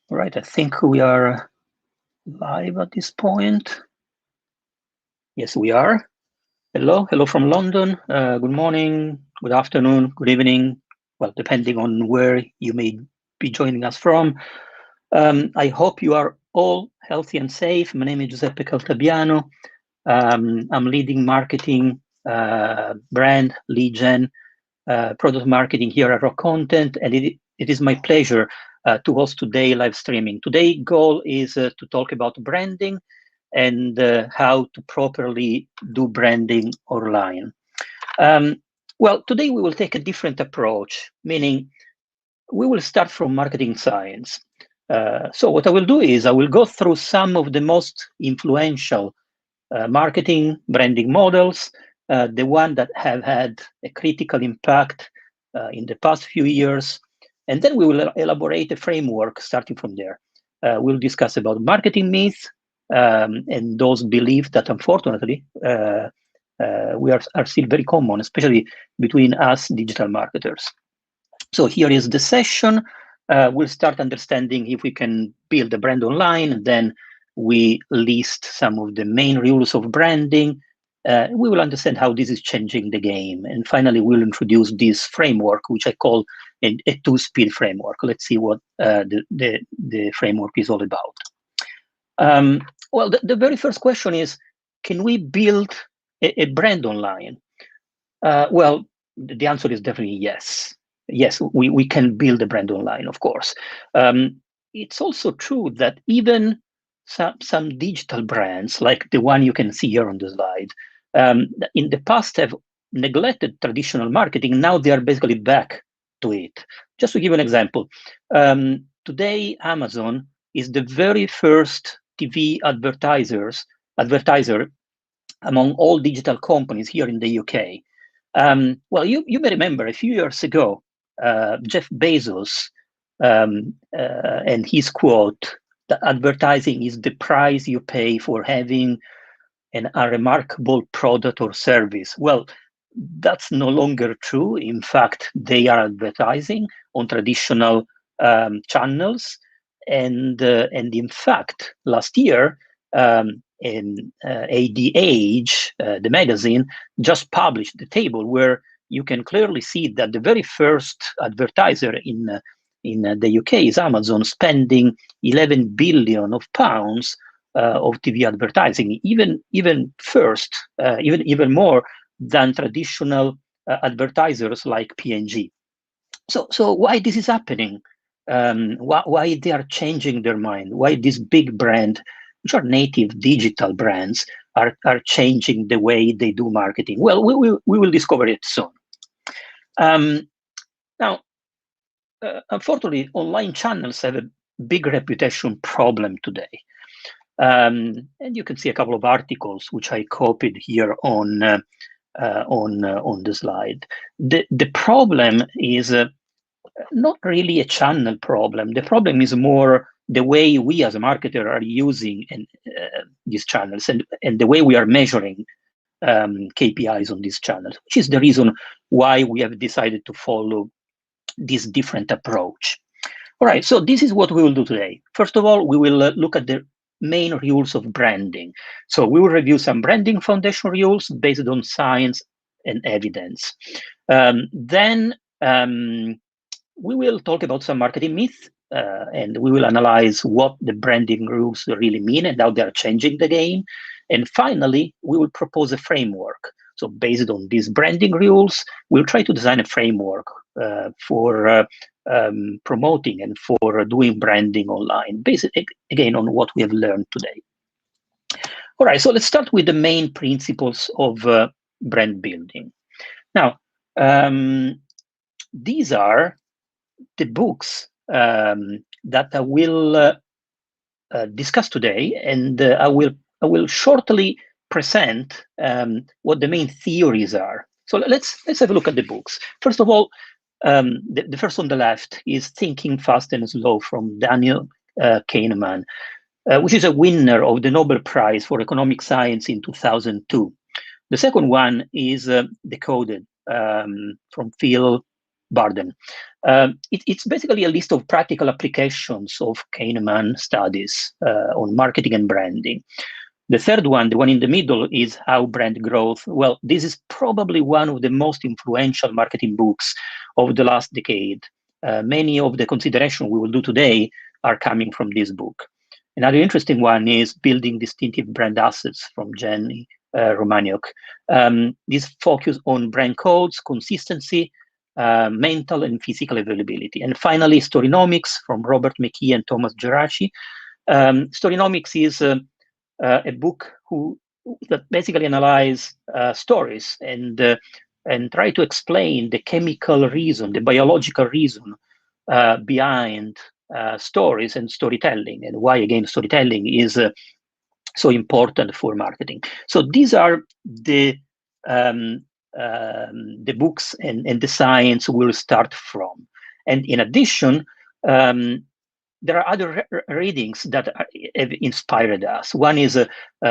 All right, I think we are live at this point. Yes, we are. Hello from London. Good morning, good afternoon, good evening. Well, depending on where you may be joining us from. I hope you are all healthy and safe. My name is Giuseppe Caltabiano. I'm leading marketing, brand, lead gen, product marketing here at Rock Content, and it is my pleasure to host today live streaming. Today's goal is to talk about branding and how to properly do branding online. Well, today we will take a different approach, meaning we will start from marketing science. So what I will do is I will go through some of the most influential marketing branding models, the one that have had a critical impact in the past few years. And then we will elaborate a framework starting from there. We'll discuss about marketing myths and those beliefs that unfortunately are still very common, especially between us digital marketers. So here is the session. We'll start understanding if we can build a brand online, then we list some of the main rules of branding. We will understand how this is changing the game. And finally, we'll introduce this framework, which I call a two-speed framework. Let's see what the framework is all about. Well, the very first question is, can we build a brand online? Well, the answer is definitely yes. Yes, we can build a brand online, of course. It's also true that even some digital brands, like the one you can see here on the slide, in the past have neglected traditional marketing. Now they are basically back to it. Just to give an example, today Amazon is the very first TV advertiser among all digital companies here in the UK. Well, you may remember a few years ago, Jeff Bezos and his quote, "The advertising is the price you pay for having a remarkable product or service." Well, that's no longer true. In fact, they are advertising on traditional channels. And in fact, last year, in The Age, the magazine, just published the table where you can clearly see that the very first advertiser in the UK is Amazon, spending 11 billion of pounds of TV advertising, even more than traditional advertisers like P&G. So why this is happening? Why they are changing their mind? Why this big brand, which are native digital brands, are changing the way they do marketing? Well, we will discover it soon. Now, unfortunately, online channels have a big reputation problem today. And you can see a couple of articles which I copied here on the slide. The problem is not really a channel problem. The problem is more the way we as a marketer are using these channels and the way we are measuring KPIs on these channels, which is the reason why we have decided to follow this different approach. All right, so this is what we will do today. First of all, we will look at the main rules of branding. So we will review some branding foundation rules based on science and evidence. Then we will talk about some marketing myths, and we will analyze what the branding rules really mean and how they are changing the game. And finally, we will propose a framework. So based on these branding rules, we'll try to design a framework for promoting and for doing branding online, based again on what we have learned today. All right, so let's start with the main principles of brand building. Now, these are the books that I will discuss today, and I will shortly present what the main theories are. So let's have a look at the books. First of all, the first on the left is Thinking Fast and Slow from Daniel Kahneman, which is a winner of the Nobel Prize for Economic Science in 2002. The second one is Decoded from Phil burden. It's basically a list of practical applications of Kahneman studies on marketing and branding. The third one, the one in the middle, is How Brand Growth. Well, this is probably one of the most influential marketing books of the last decade. Many of the considerations we will do today are coming from this book. Another interesting one is Building Distinctive Brand Assets from Jenny Romaniuk. This focus on brand codes, consistency, mental and physical availability. And finally, Storynomics from Robert McKee and Thomas Geraci. Storynomics is a book that basically analyze stories and try to explain the chemical reason, the biological reason behind stories and storytelling, and why, again, storytelling is so important for marketing. So these are the books and the science we'll start from. And in addition, there are other readings that have inspired us. One is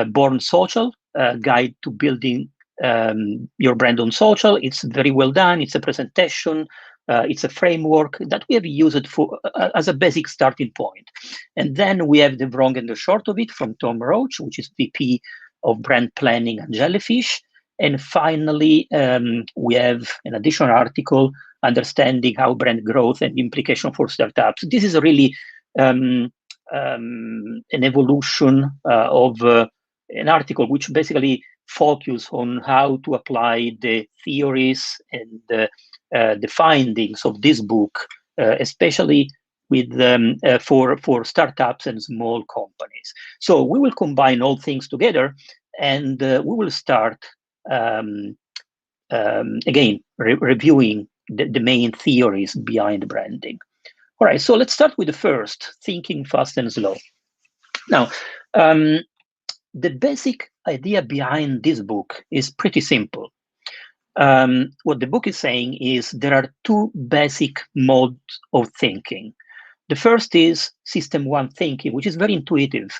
Born Social, Guide to Building Your Brand on Social. It's very well done. It's a presentation. It's a framework that we have used for as a basic starting point. And then we have The Wrong and the Short of It from Tom Roach, which is VP of Brand Planning at Jellyfish. And finally, we have an additional article, Understanding How Brand Growth and Implication for Startups. This is really an evolution of an article which basically focus on how to apply the theories and the findings of this book, especially with for startups and small companies. So we will combine all things together, and we will start again reviewing the main theories behind branding. All right, so let's start with the first, thinking fast and slow. Now, the basic idea behind this book is pretty simple. What the book is saying is there are two basic modes of thinking. The first is system one thinking, which is very intuitive.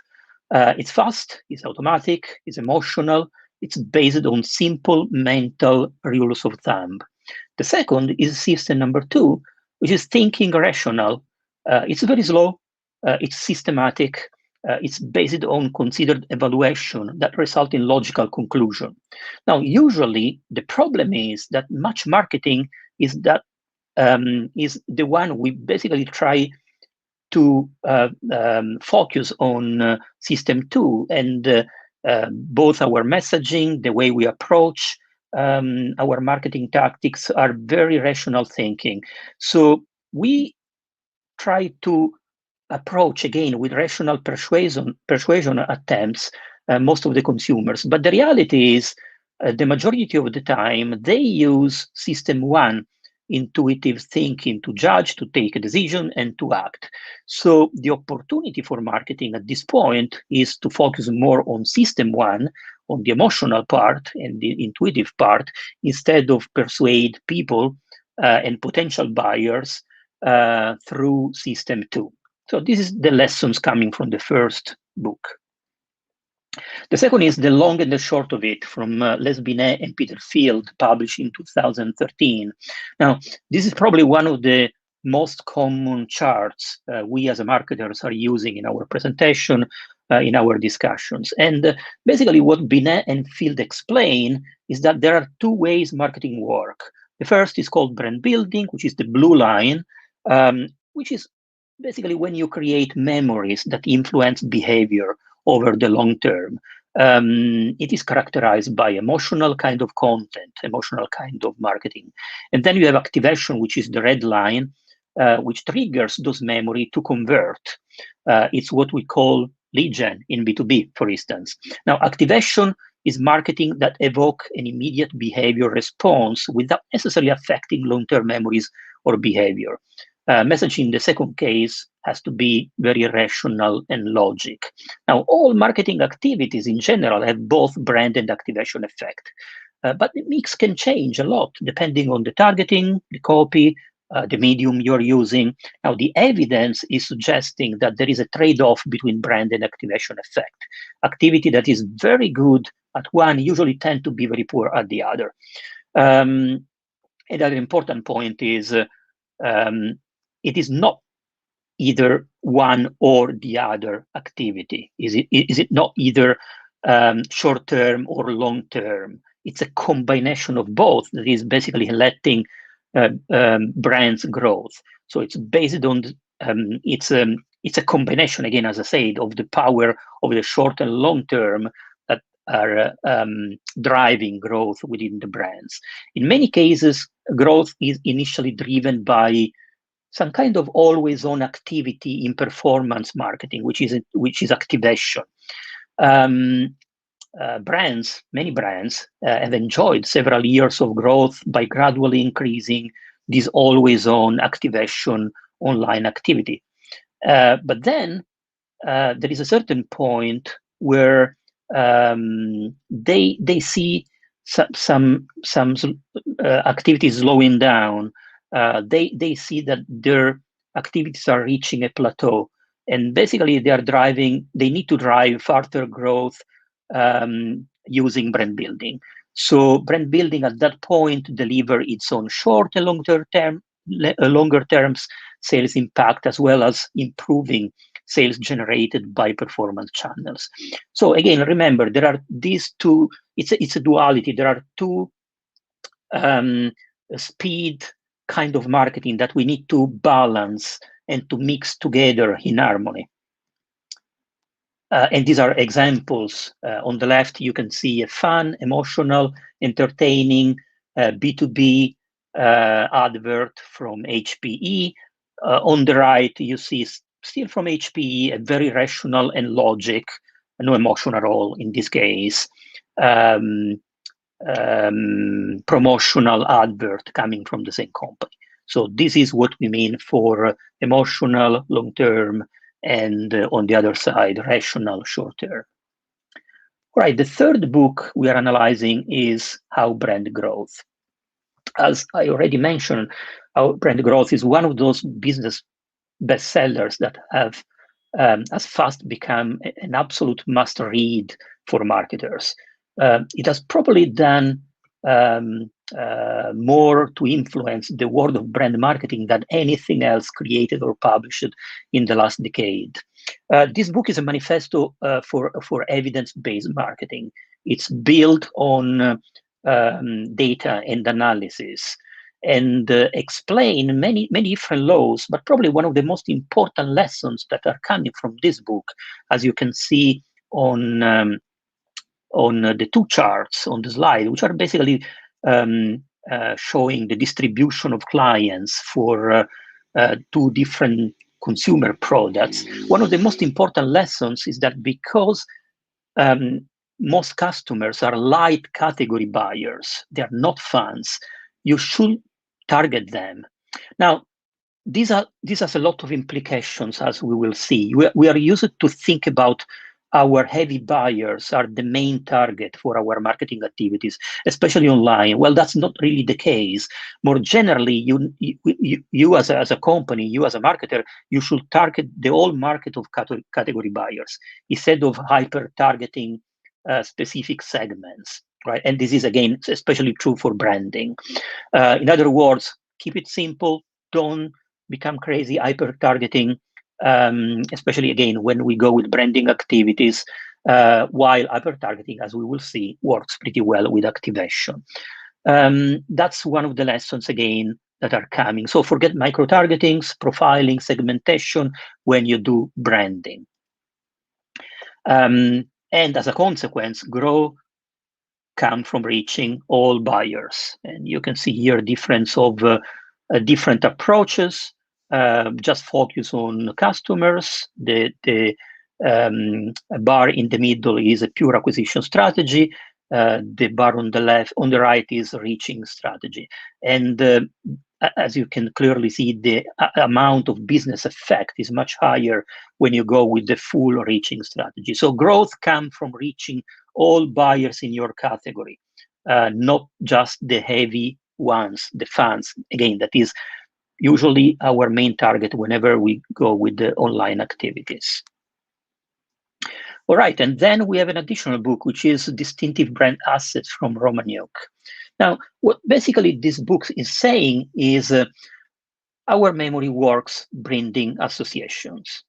It's fast, it's automatic, it's emotional, it's based on simple mental rules of thumb. The second is system number two, which is thinking rational. It's very slow, it's systematic, it's based on considered evaluation that result in logical conclusion. Now, usually the problem is that much marketing is the one we basically try to focus on system two, and both our messaging, the way we approach our marketing tactics are very rational thinking. So we try to approach again with rational persuasion attempts most of the consumers. But the reality is the majority of the time they use system one, intuitive thinking, to judge, to take a decision, and to act. So the opportunity for marketing at this point is to focus more on system one, on the emotional part and the intuitive part, instead of persuade people and potential buyers through system two. So this is the lessons coming from the first book. The second is The Long and the Short of It from Les Binet and Peter Field, published in 2013. Now, this is probably one of the most common charts we as marketers are using in our presentation, in our discussions. And basically what Binet and Field explain is that there are two ways marketing work. The first is called brand building, which is the blue line, which is basically when you create memories that influence behavior over the long term. It is characterized by emotional kind of content, emotional kind of marketing. And then you have activation, which is the red line, which triggers those memory to convert. It's what we call lead gen in B2B, for instance. Now, activation is marketing that evoke an immediate behavior response without necessarily affecting long-term memories or behavior. Messaging in the second case has to be very rational and logic. Now, all marketing activities in general have both brand and activation effect, but the mix can change a lot depending on the targeting, the copy, the medium you're using. Now, the evidence is suggesting that there is a trade-off between brand and activation effect. Activity that is very good at one usually tend to be very poor at the other. Another important point is it is not either one or the other activity. Is it not either short term or long term? It's a combination of both that is basically letting brands growth. So it's based on it's a combination, again, as I said, of the power of the short and long term that are driving growth within the brands. In many cases, growth is initially driven by some kind of always-on activity in performance marketing, which is activation. Many brands have enjoyed several years of growth by gradually increasing this always-on activation online activity. But then there is a certain point where they see some activities slowing down. They see that their activities are reaching a plateau, and basically they need to drive further growth using brand building. So brand building at that point deliver its own short and longer terms sales impact, as well as improving sales generated by performance channels. So again, remember, there are these two, it's a duality. There are two speed kind of marketing that we need to balance and to mix together in harmony. And these are examples. On the left, you can see a fun, emotional, entertaining B2B advert from HPE. On the right, you see still from HPE, a very rational and logic, no emotion at all in this case, promotional advert coming from the same company. So this is what we mean for emotional long-term, and on the other side, rational short-term. Right, the third book we are analyzing is How Brand Growth. As I already mentioned, How Brand Growth is one of those business bestsellers that have as fast become an absolute must-read for marketers. It has probably done more to influence the world of brand marketing than anything else created or published in the last decade. This book is a manifesto for evidence-based marketing. It's built on data and analysis, and explain many different laws, but probably one of the most important lessons that are coming from this book, as you can see on the two charts on the slide, which are basically showing the distribution of clients for two different consumer products. One of the most important lessons is that because most customers are light category buyers, they are not fans, you should target them. Now, this has a lot of implications, as we will see. We are used to think about our heavy buyers are the main target for our marketing activities, especially online. Well, that's not really the case. More generally, you as a company, you as a marketer, you should target the whole market of category buyers instead of hyper targeting specific segments, right? And this is, again, especially true for branding. In other words, keep it simple. Don't become crazy hyper targeting, especially, again, when we go with branding activities, while hyper targeting, as we will see, works pretty well with activation. That's one of the lessons, again, that are coming. So forget micro targetings, profiling, segmentation when you do branding. And as a consequence, growth comes from reaching all buyers. And you can see here a difference of different approaches. Just focus on customers. The bar in the middle is a pure acquisition strategy. The bar on the right is reaching strategy. And as you can clearly see, the amount of business effect is much higher when you go with the full reaching strategy. So growth comes from reaching all buyers in your category, not just the heavy ones, the fans. Again, that is usually our main target whenever we go with the online activities. All right, and then we have an additional book, which is Distinctive Brand Assets from Romaniuk. Now, what basically this book is saying is our memory works branding associations.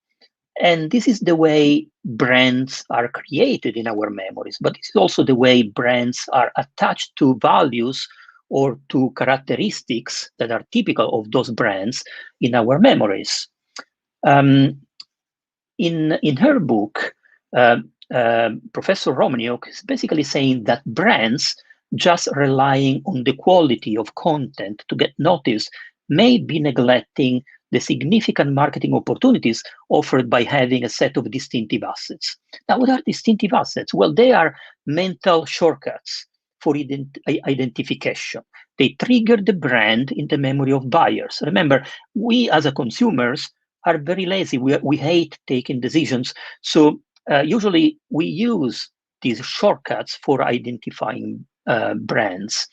And this is the way brands are created in our memories, but it's also the way brands are attached to values or to characteristics that are typical of those brands in our memories. Um, in her book, Professor Romaniuk is basically saying that brands just relying on the quality of content to get noticed may be neglecting the significant marketing opportunities offered by having a set of distinctive assets. Now, what are distinctive assets? Well, they are mental shortcuts for identification. They trigger the brand in the memory of buyers. Remember, we as a consumers are very lazy. We hate taking decisions. So usually we use these shortcuts for identifying brands.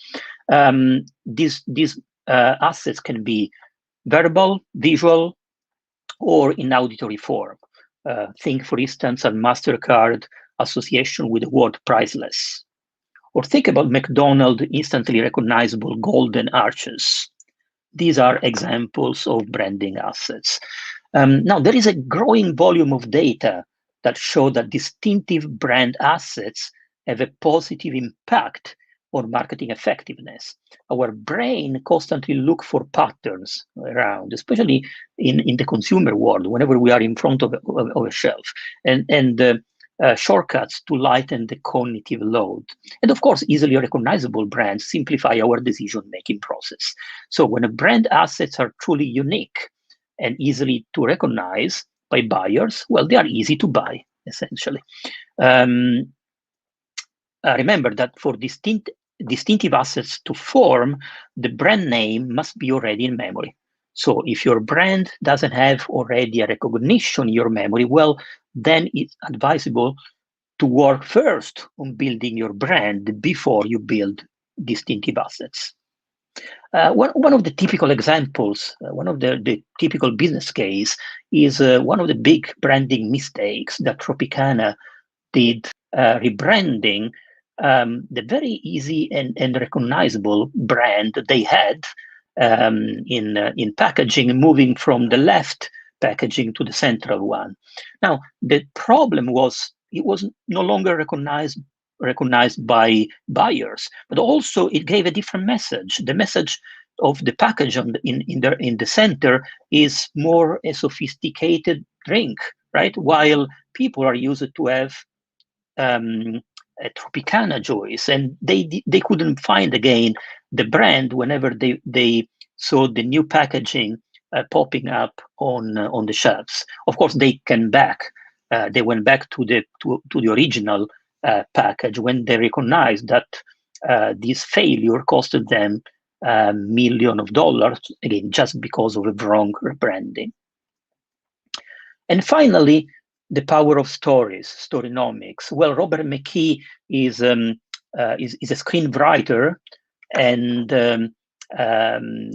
These assets can be verbal, visual, or in auditory form. Think, for instance, of MasterCard association with the word priceless. Or think about McDonald's instantly recognizable golden arches. These are examples of branding assets. Now, there is a growing volume of data that show that distinctive brand assets have a positive impact on marketing effectiveness. Our brain constantly look for patterns around, especially in the consumer world, whenever we are in front of a shelf, and shortcuts to lighten the cognitive load. And of course, easily recognizable brands simplify our decision-making process. So when a brand assets are truly unique and easily to recognize by buyers, well, they are easy to buy, essentially. Remember that for distinctive assets to form, the brand name must be already in memory. So if your brand doesn't have already a recognition in your memory, well, then it's advisable to work first on building your brand before you build distinctive assets. One of the typical examples, one of the typical business case is one of the big branding mistakes that Tropicana did, rebranding the very easy and recognizable brand that they had in packaging, moving from the left packaging to the central one. Now, the problem was it was no longer recognized by buyers, but also it gave a different message. The message of the package in the center is more a sophisticated drink, right? While people are used to have a Tropicana juice, and they couldn't find again the brand whenever they saw the new packaging popping up on the shelves. Of course, they came back. They went back to the original package when they recognized that this failure costed them millions of dollars, again, just because of a wrong rebranding. And finally, the power of stories, storynomics. Well, Robert McKee is a screenwriter, and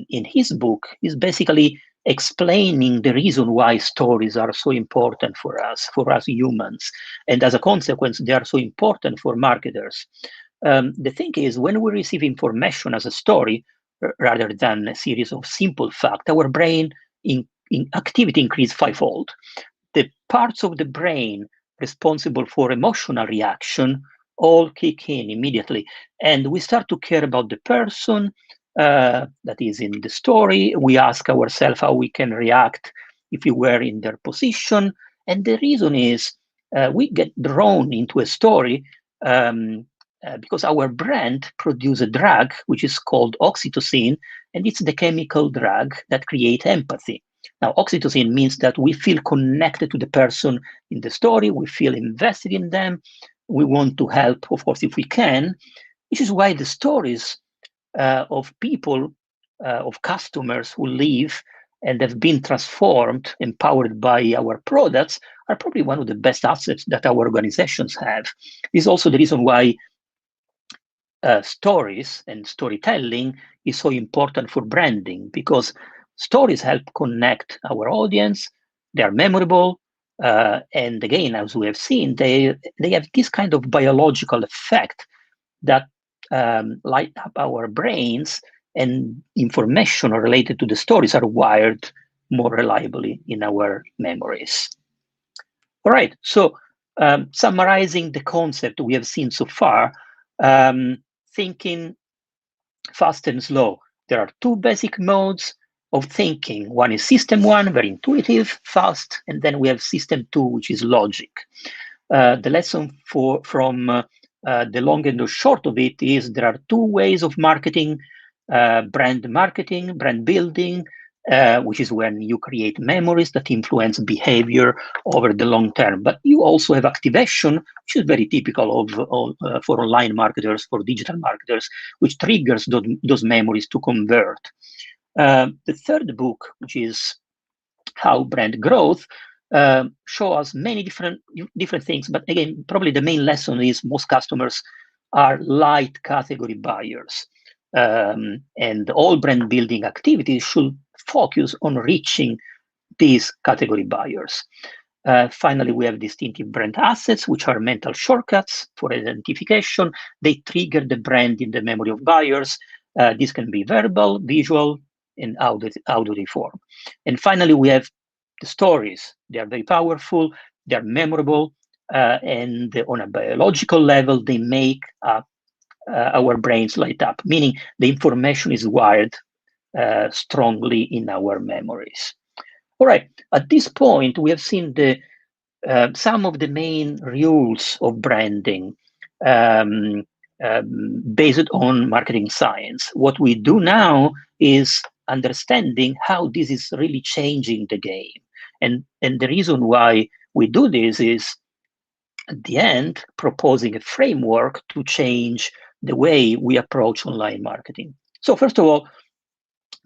in his book, he's basically explaining the reason why stories are so important for us humans, and as a consequence, they are so important for marketers. The thing is, when we receive information as a story rather than a series of simple facts, our brain in activity increase fivefold. The parts of the brain responsible for emotional reaction all kick in immediately, and we start to care about the person that is in the story. We ask ourselves how we can react if we were in their position, and the reason is we get drawn into a story because our brain produces a drug which is called oxytocin, and it's the chemical drug that creates empathy. Now, oxytocin means that we feel connected to the person in the story, we feel invested in them, we want to help, of course, if we can, which is why the stories of people, of customers who live and have been transformed, empowered by our products, are probably one of the best assets that our organizations have. This is also the reason why stories and storytelling is so important for branding, because stories help connect our audience. They are memorable, and again, as we have seen, they have this kind of biological effect that light up our brains, and information related to the stories are wired more reliably in our memories. All right, so summarizing the concept we have seen so far, thinking fast and slow. There are two basic modes of thinking. One is system one, very intuitive, fast, and then we have system two, which is logic. The lesson from the long and the short of it is there are two ways of marketing, brand building, which is when you create memories that influence behavior over the long term. But you also have activation, which is very typical of for online marketers, for digital marketers, which triggers those memories to convert. The third book, which is How Brand Growth, show us many different things. But again, probably the main lesson is most customers are light category buyers. And all brand building activities should focus on reaching these category buyers. Finally, we have distinctive brand assets, which are mental shortcuts for identification. They trigger the brand in the memory of buyers. This can be verbal, visual, and audio form. And finally, we have the stories. They are very powerful, they are memorable, and on a biological level, they make our brains light up, meaning the information is wired strongly in our memories. All right, at this point, we have seen some of the main rules of branding based on marketing science. What we do now is understanding how this is really changing the game. And the reason why we do this is, at the end, proposing a framework to change the way we approach online marketing. So first of all,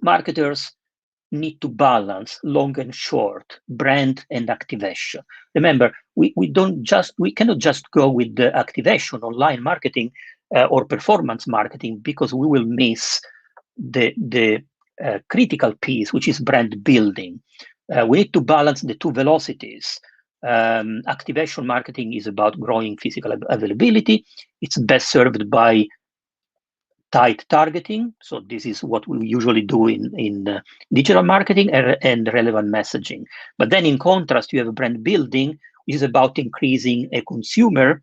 marketers need to balance long and short, brand and activation. Remember, we cannot just go with the activation, online marketing or performance marketing, because we will miss the critical piece, which is brand building. We need to balance the two velocities. Activation marketing is about growing physical availability. It's best served by tight targeting. So this is what we usually do in digital marketing and relevant messaging. But then in contrast, you have brand building, which is about increasing a consumer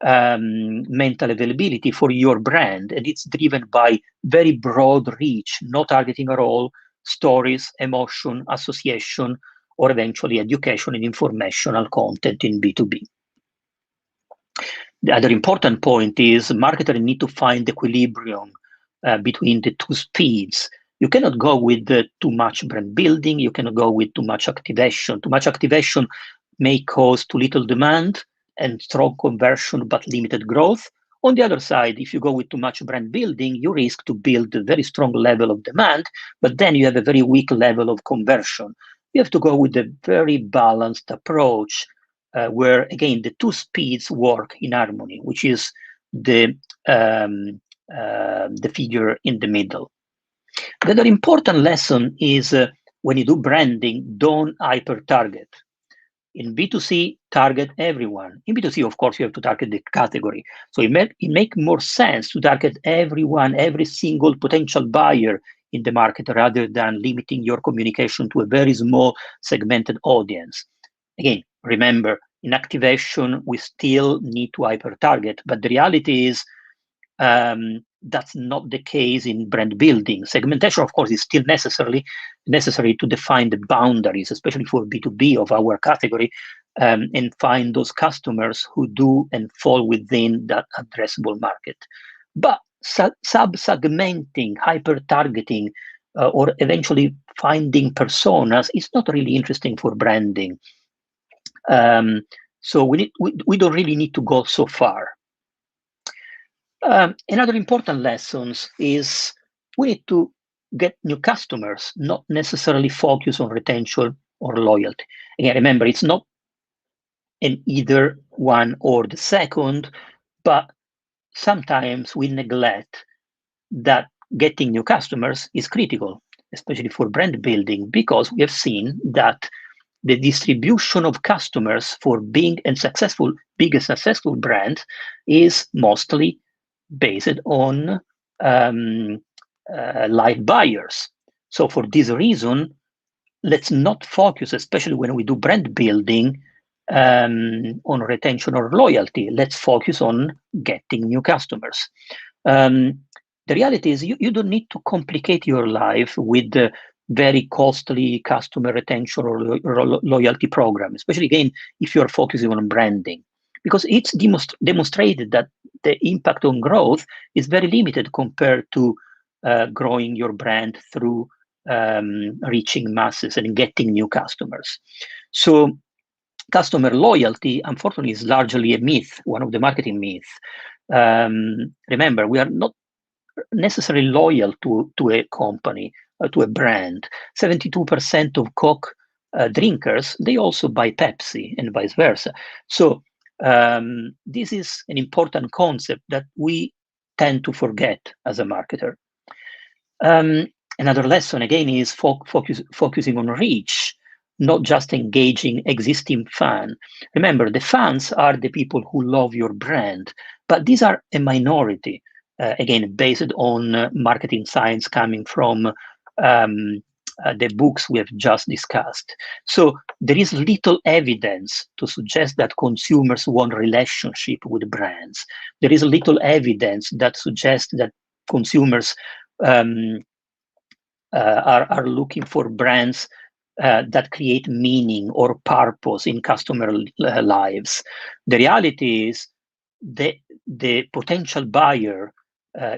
mental availability for your brand. And it's driven by very broad reach, no targeting at all, stories, emotion, association, or eventually education and informational content in B2B. The other important point is marketers need to find equilibrium between the two speeds. You cannot go with too much brand building. You cannot go with too much activation. Too much activation may cause too little demand and strong conversion, but limited growth. On the other side, if you go with too much brand building, you risk to build a very strong level of demand, but then you have a very weak level of conversion. You have to go with a very balanced approach where, again, the two speeds work in harmony, which is the figure in the middle. The other important lesson is when you do branding, don't hyper-target. In B2C, target everyone. In B2C, of course, you have to target the category. So it makes more sense to target everyone, every single potential buyer in the market, rather than limiting your communication to a very small segmented audience. Again, remember, in activation, we still need to hyper-target, but the reality is that's not the case in brand building. Segmentation, of course, is still necessary to define the boundaries, especially for B2B of our category, and find those customers who do and fall within that addressable market. But sub-segmenting, hyper-targeting, or eventually finding personas is not really interesting for branding. So we don't really need to go so far. Another important lesson is we need to get new customers, not necessarily focus on retention or loyalty. Again, remember, it's not an either one or the second, but sometimes we neglect that getting new customers is critical, especially for brand building, because we have seen that the distribution of customers for big and successful brand is mostly based on live buyers. So for this reason, let's not focus, especially when we do brand building, on retention or loyalty. Let's focus on getting new customers. The reality is you don't need to complicate your life with very costly customer retention or loyalty program, especially again, if you're focusing on branding, because it's demonstrated that the impact on growth is very limited compared to growing your brand through reaching masses and getting new customers. So customer loyalty, unfortunately, is largely a myth, one of the marketing myths. Remember, we are not necessarily loyal to a company, to a brand. 72% of Coke drinkers, they also buy Pepsi and vice versa. So this is an important concept that we tend to forget as a marketer. Another lesson, again, is focusing on reach, not just engaging existing fans. Remember, the fans are the people who love your brand, but these are a minority, again, based on marketing science coming from the books we have just discussed. So there is little evidence to suggest that consumers want relationship with brands. There is little evidence that suggests that consumers are looking for brands that create meaning or purpose in customer lives. The reality is the potential buyer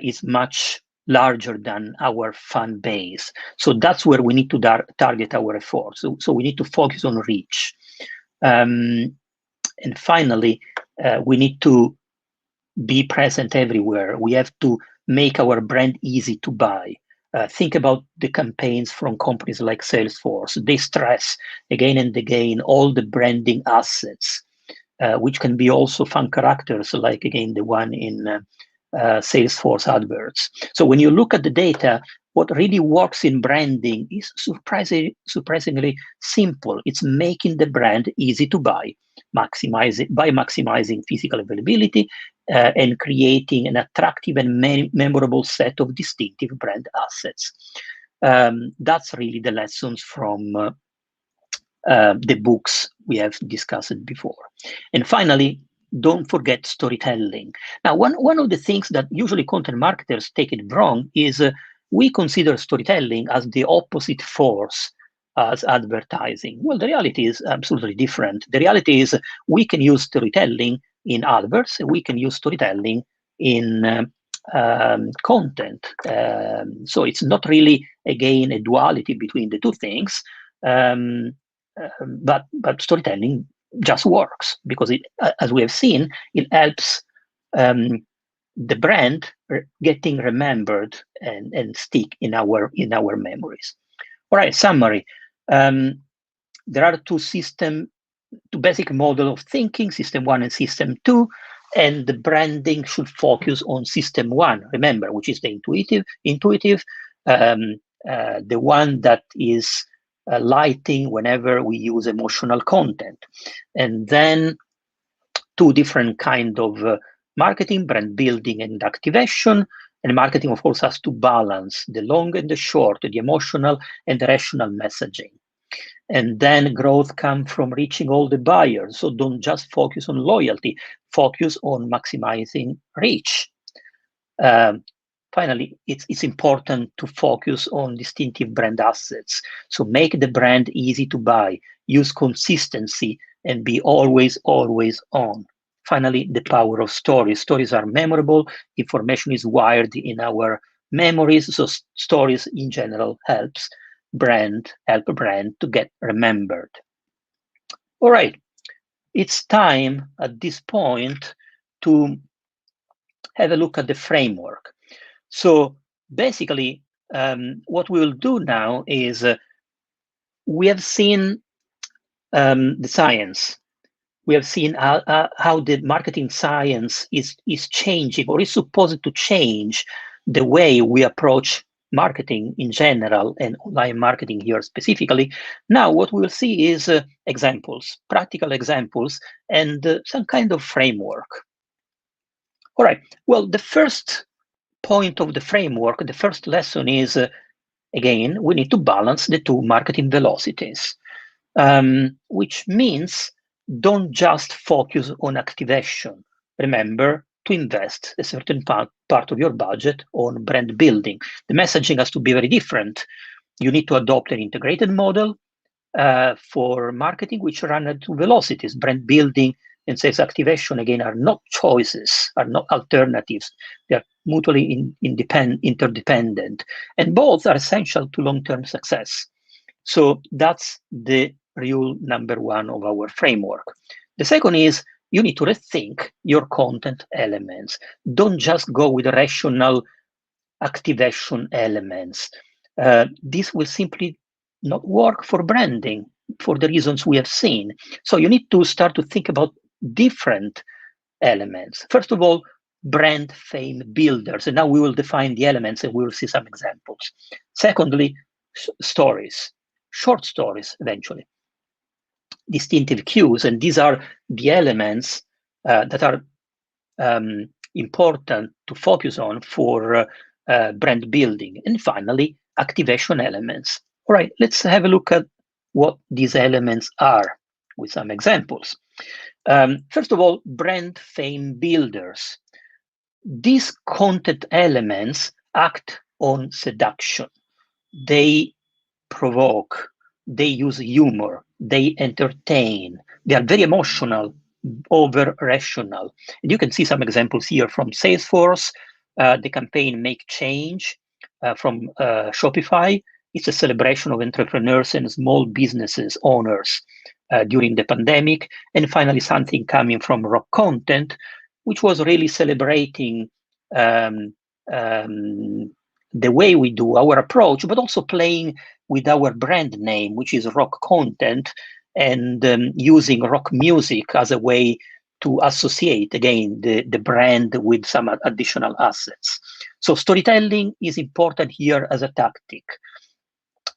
is much larger than our fan base. So that's where we need to target our efforts. So we need to focus on reach. And finally, we need to be present everywhere. We have to make our brand easy to buy. Think about the campaigns from companies like Salesforce. They stress again and again all the branding assets, which can be also fun characters, like again the one in Salesforce adverts. So when you look at the data, what really works in branding is surprisingly simple. It's making the brand easy to buy, maximizing physical availability and creating an attractive and memorable set of distinctive brand assets. That's really the lessons from the books we have discussed before. And finally, don't forget storytelling. Now, one of the things that usually content marketers take it wrong is we consider storytelling as the opposite force as advertising. Well, the reality is absolutely different. The reality is we can use storytelling in adverts, we can use storytelling in content. So it's not really, again, a duality between the two things. But storytelling just works because it, as we have seen, it helps the brand getting remembered and stick in our memories. All right, summary. There are two basic model of thinking, system 1 and system 2, and the branding should focus on system 1. Remember, which is the intuitive, the one that is lighting whenever we use emotional content. And then two different kind of marketing, brand building and activation. And marketing, of course, has to balance the long and the short, the emotional and the rational messaging. And then growth comes from reaching all the buyers. So don't just focus on loyalty, focus on maximizing reach. Finally, it's important to focus on distinctive brand assets. So make the brand easy to buy, use consistency, and be always on. Finally, the power of stories. Stories are memorable. Information is wired in our memories. So stories in general help a brand to get remembered. All right, it's time at this point to have a look at the framework. So basically, what we will do now is we have seen the science. We have seen how the marketing science is changing or is supposed to change the way we approach marketing in general and online marketing here specifically. Now, what we will see is examples, practical examples, and some kind of framework. All right. Well, the first point of the framework, the first lesson is, again, we need to balance the two marketing velocities, which means don't just focus on activation. Remember to invest a certain part of your budget on brand building. The messaging has to be very different. You need to adopt an integrated model for marketing, which run at two velocities. Brand building and sales activation, again, are not choices, are not alternatives. They are mutually interdependent, and both are essential to long-term success. So that's the rule number one of our framework. The second is you need to rethink your content elements. Don't just go with rational activation elements. This will simply not work for branding for the reasons we have seen. So you need to start to think about different elements. First of all, brand fame builders. And now we will define the elements and we will see some examples. Secondly, stories, short stories eventually. Distinctive cues, and these are the elements that are important to focus on for brand building. And finally, activation elements. All right, let's have a look at what these elements are with some examples. First of all, brand fame builders. These content elements act on seduction. They provoke, they use humor, they entertain, they are very emotional, over rational. And you can see some examples here from Salesforce, the campaign Make Change from Shopify. It's a celebration of entrepreneurs and small businesses owners during the pandemic. And finally, something coming from Rock Content, which was really celebrating the way we do our approach, but also playing with our brand name, which is Rock Content, and using rock music as a way to associate, again, the brand with some additional assets. So storytelling is important here as a tactic.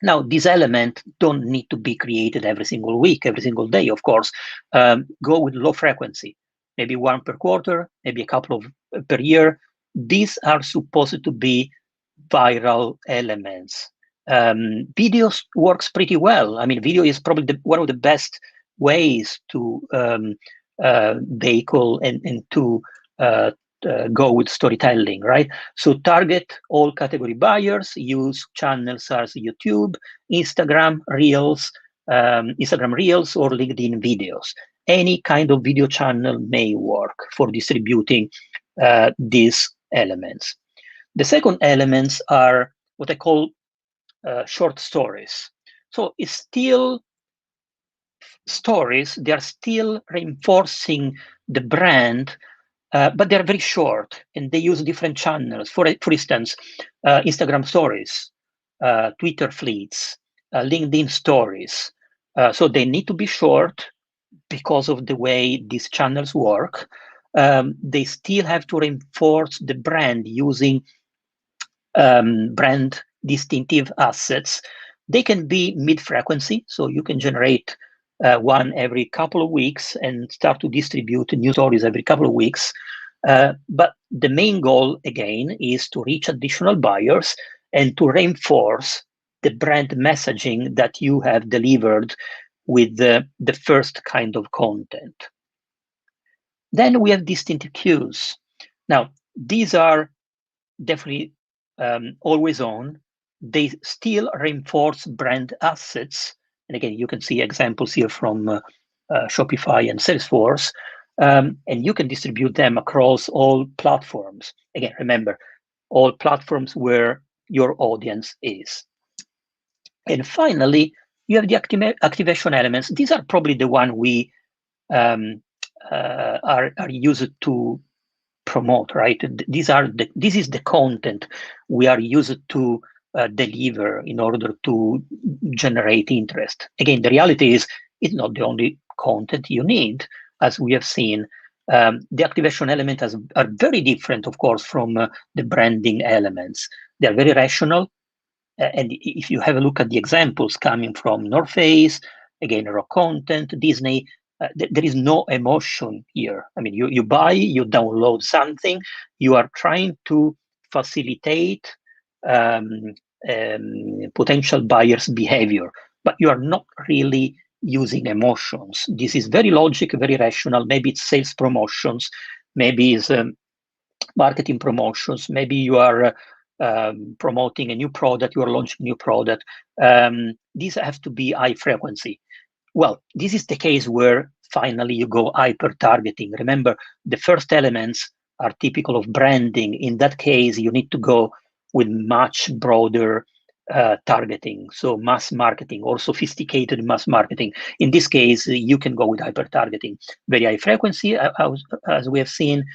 Now, these elements don't need to be created every single week, every single day, of course. Go with low frequency, maybe one per quarter, maybe a couple of per year. These are supposed to be viral elements. Video works pretty well. I mean, video is probably one of the best ways to vehicle and to go with storytelling, right? So target all category buyers, use channels as YouTube, Instagram Reels, or LinkedIn videos. Any kind of video channel may work for distributing these elements. The second elements are what I call short stories. So it's still stories, they are still reinforcing the brand, but they're very short and they use different channels. For instance, Instagram stories, Twitter fleets, LinkedIn stories. So they need to be short because of the way these channels work. They still have to reinforce the brand using brand distinctive assets. They can be mid-frequency, so you can generate one every couple of weeks and start to distribute new stories every couple of weeks. But the main goal, again, is to reach additional buyers and to reinforce the brand messaging that you have delivered with the first kind of content. Then we have distinctive cues. Now, these are definitely always on. They still reinforce brand assets. And again, you can see examples here from Shopify and Salesforce. And you can distribute them across all platforms. Again, remember, all platforms where your audience is. And finally, you have the activation elements. These are probably the one we are used to promote, right? This is the content we are used to deliver in order to generate interest. Again, the reality is it's not the only content you need, as we have seen. The activation elements are very different, of course, from the branding elements. They are very rational. And if you have a look at the examples coming from North Face, again, Rock Content, Disney, there is no emotion here. I mean, you buy, you download something, you are trying to facilitate um, potential buyers' behavior, but you are not really using emotions. This is very logic, very rational. Maybe it's sales promotions, maybe it's marketing promotions, maybe you are promoting a new product, you are launching a new product. These have to be high frequency. Well, this is the case where finally you go hyper targeting. Remember, the first elements are typical of branding. In that case, you need to go with much broader targeting, so mass marketing or sophisticated mass marketing. In this case, you can go with hyper targeting, very high frequency, as we have seen.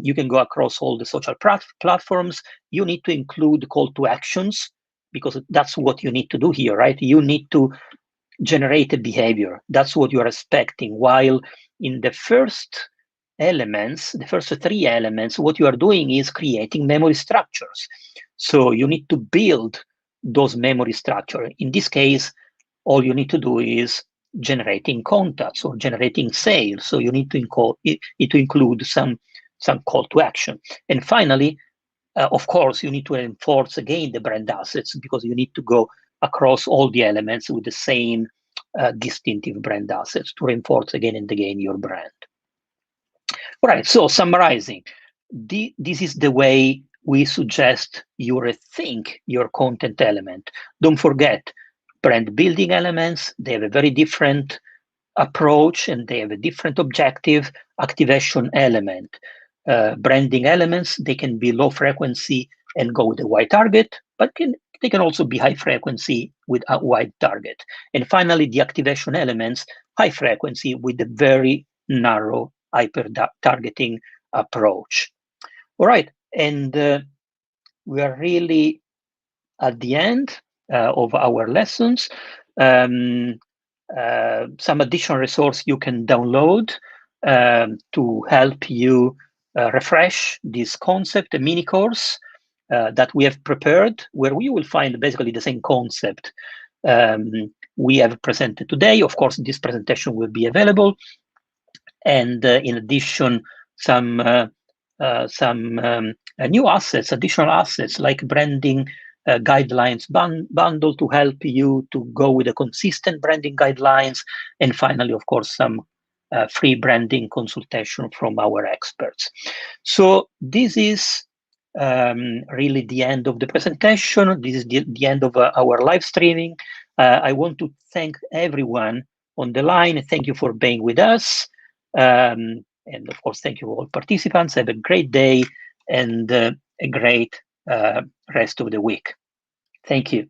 You can go across all the social platforms. You need to include call to actions, because that's what you need to do here, right? You need to generate a behavior. That's what you are expecting. While in the first elements, the first three elements, what you are doing is creating memory structures. So you need to build those memory structures. In this case, all you need to do is generating contacts or generating sales. So you need to include some call to action. And finally, of course, you need to enforce again the brand assets, because you need to go across all the elements with the same distinctive brand assets to reinforce again and again your brand. All right, so summarizing, this is the way we suggest you rethink your content element. Don't forget, brand building elements, they have a very different approach and they have a different objective. Activation element, branding elements, they can be low frequency and go with a wide target, but they can also be high frequency with a wide target. And finally, the activation elements, high frequency with a very narrow hyper targeting approach. All right, and we are really at the end of our lessons. Some additional resource you can download to help you refresh this concept, a mini course that we have prepared, where we will find basically the same concept we have presented today. Of course, this presentation will be available, and in addition, some new assets, additional assets like branding guidelines bundle to help you to go with a consistent branding guidelines. And finally, of course, some free branding consultation from our experts. So this is really the end of the presentation. This is the end of our live streaming. I want to thank everyone on the line. Thank you for being with us. And of course, thank you all participants. Have a great day and a great rest of the week. Thank you.